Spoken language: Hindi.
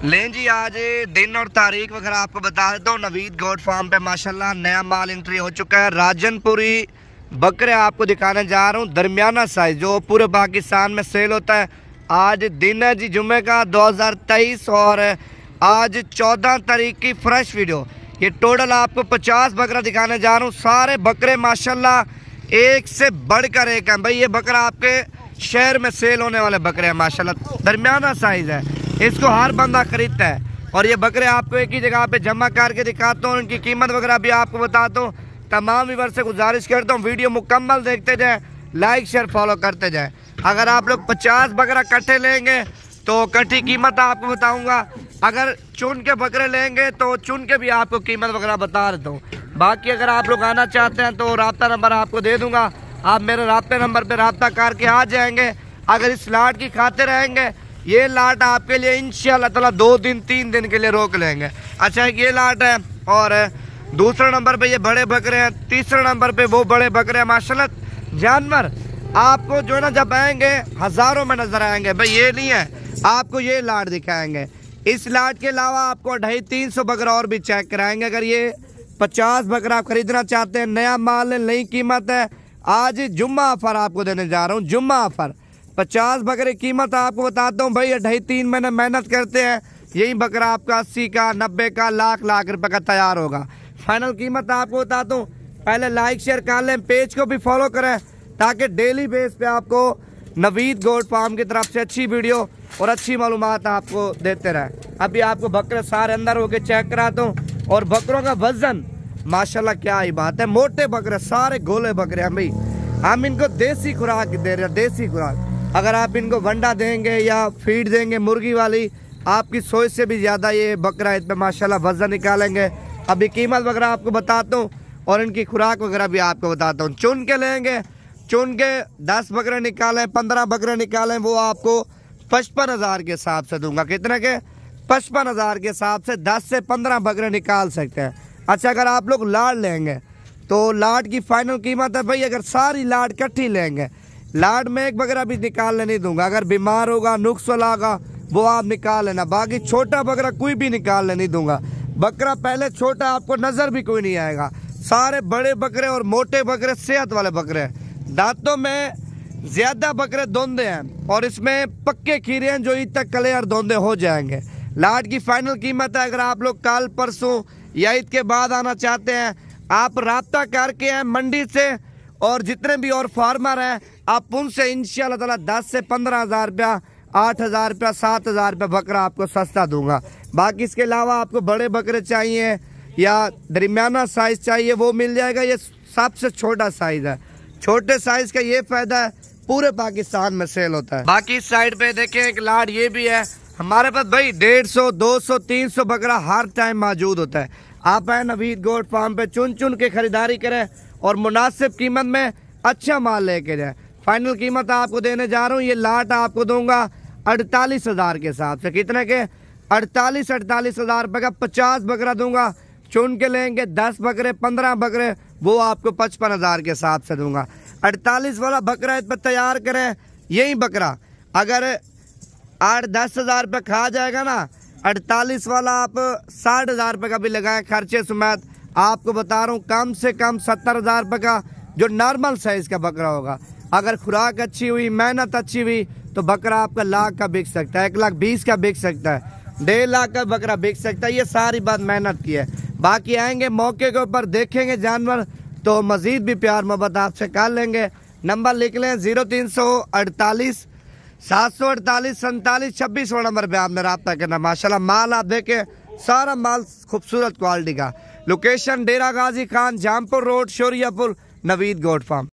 लें जी, आज दिन और तारीख वगैरह आपको बता देता हूँ। नवीद गोट फार्म पे माशाल्लाह नया माल एंट्री हो चुका है। राजनपुरी बकरे आपको दिखाने जा रहा हूँ, दरमियाना साइज जो पूरे पाकिस्तान में सेल होता है। आज दिन है जी जुम्मे का 2023 और आज 14 तारीख की फ्रेश वीडियो। ये टोटल आपको 50 बकरा दिखाने जा रहा हूँ। सारे बकरे माशाल्लाह एक से बढ़कर एक हैं भाई। ये बकरा आपके शहर में सेल होने वाले बकरे हैं माशाल्लाह, दरमियाना साइज है, इसको हर बंदा खरीदता है। और ये बकरे आपको एक ही जगह पे जमा करके दिखाता हूँ, उनकी कीमत वगैरह भी आपको बताता हूँ। तमाम व्यूअर से गुजारिश करता हूँ वीडियो मुकम्मल देखते जाएं, लाइक शेयर फॉलो करते जाएं। अगर आप लोग 50 बकरा इकट्ठे लेंगे तो इकट्ठी कीमत आपको बताऊँगा। अगर चुन के बकरे लेंगे तो चुन के भी आपको कीमत वगैरह बता देता हूँ। बाकी अगर आप लोग आना चाहते हैं तो राब्ता नंबर आपको दे दूँगा, आप मेरे राब्ते नंबर पर राब्ता करके आ जाएंगे। अगर इस लाट की खाते रहेंगे, ये लाट आपके लिए इंशाल्लाह ताला 2 दिन 3 दिन के लिए रोक लेंगे। अच्छा, ये लाट है। और दूसरा नंबर पे ये बड़े बकरे हैं, तीसरा नंबर पे वो बड़े बकरे हैं माशाल्लाह। जानवर आपको जो ना जब आएंगे हज़ारों में नजर आएंगे भाई। ये नहीं है, आपको ये लाट दिखाएंगे। इस लाट के अलावा आपको 250-300 बकरा और भी चेक कराएंगे। अगर ये 50 बकरा आप खरीदना चाहते हैं, नया माल है, नई कीमत है। आज जुम्मा ऑफर आपको देने जा रहा हूँ, जुम्मा ऑफर। 50 बकरे कीमत आपको बताता हूँ भाई। 2.5-3 महीने मेहनत करते हैं, यही बकरा आपका 80 का 90 का लाख रुपए का तैयार होगा। फाइनल कीमत आपको बताता हूँ। पहले लाइक शेयर कर लें, पेज को भी फॉलो करें ताकि डेली बेस पे आपको नवीद गोट फार्म की तरफ से अच्छी वीडियो और अच्छी मालूमात आपको देते रहे। अभी आपको बकरे सारे अंदर होके चेक कराता हूँ। और बकरों का वजन माशाल्लाह क्या ही बात है, मोटे बकरे, सारे गोले बकरे हैं भाई। हम इनको देसी खुराक दे रहे हैं, देसी खुराक। अगर आप इनको वंडा देंगे या फीड देंगे मुर्गी वाली, आपकी सोच से भी ज़्यादा ये बकरा इस पर माशाल्लाह वजन निकालेंगे। अभी कीमत वगैरह आपको बताता हूँ और इनकी खुराक वगैरह भी आपको बताता हूँ। चुन के लेंगे, चुन के 10 बकरे निकालें, 15 बकरे निकालें, वो आपको 55,000 के हिसाब से दूंगा। कितने के? 55,000 के हिसाब से 10 से 15 बकरे निकाल सकते हैं। अच्छा, अगर आप लोग लाट लेंगे तो लाट की फाइनल कीमत है भाई। अगर सारी लाट इकट्ठी लेंगे, लाट में एक बकरा भी निकालने नहीं दूंगा। अगर बीमार होगा, नुक्स होगा, वो आप निकाल लेना। बाकी छोटा बकरा कोई भी निकालने नहीं दूंगा। बकरा पहले छोटा, आपको नजर भी कोई नहीं आएगा। सारे बड़े बकरे और मोटे बकरे, सेहत वाले बकरे हैं। दांतों में ज्यादा बकरे धोंदे हैं और इसमें पक्के खीरे हैं जो ईद तक क्लियर धोंदे हो जाएंगे। लाट की फाइनल कीमत है। अगर आप लोग कल परसों या ईद के बाद आना चाहते हैं, आप राब्ता करके हैं मंडी से, और जितने भी और फार्मर हैं आप उनसे इंशाल्लाह ताला 10 से 15,000 रुपया, 8,000 रुपया, 7,000 रुपया बकरा आपको सस्ता दूंगा। बाकी इसके अलावा आपको बड़े बकरे चाहिए या दरमियाना साइज चाहिए, वो मिल जाएगा। ये सबसे छोटा साइज है। छोटे साइज का ये फायदा है, पूरे पाकिस्तान में सेल होता है। बाकी इस साइड पे देखें एक लाट ये भी है हमारे पास भाई। 150, 200, 300 बकरा हर टाइम मौजूद होता है। आप आए नवीद गोट फार्म पे, चुन चुन के खरीदारी करें और मुनासिब कीमत में अच्छा माल लेके जाए। फाइनल कीमत आपको देने जा रहा हूँ। ये लाट आपको दूंगा 48,000 के हिसाब से। कितने के? 48,000 रुपये का 50 बकरा दूंगा। चुन के लेंगे 10 बकरे, 15 बकरे, वो आपको 55,000 के हिसाब से दूंगा। 48 वाला बकरा इस पर तैयार करें। यही बकरा अगर 8-10 हज़ार रुपये खा जाएगा ना, 48 वाला आप 60,000 रुपये का भी लगाएं खर्चे समेत, आपको बता रहा हूँ कम से कम 70,000 रुपये का जो नॉर्मल साइज का बकरा होगा। अगर खुराक अच्छी हुई, मेहनत अच्छी हुई, तो बकरा आपका लाख का बिक सकता है, 1,20,000 का बिक सकता है, 1.5 लाख का बकरा बिक सकता है। ये सारी बात मेहनत की है। बाकी आएंगे मौके के ऊपर, देखेंगे जानवर तो मजीद भी प्यार मोहब्बत आपसे कर लेंगे। नंबर लिख लें 0348 748 47 26 नंबर पे आपने रब्ता करना। माशाल्लाह माल आप देखें, सारा माल खूबसूरत क्वालिटी का। Location Dera Ghazi Khan, Jampur road, Shoriapur, Naveed goat farm.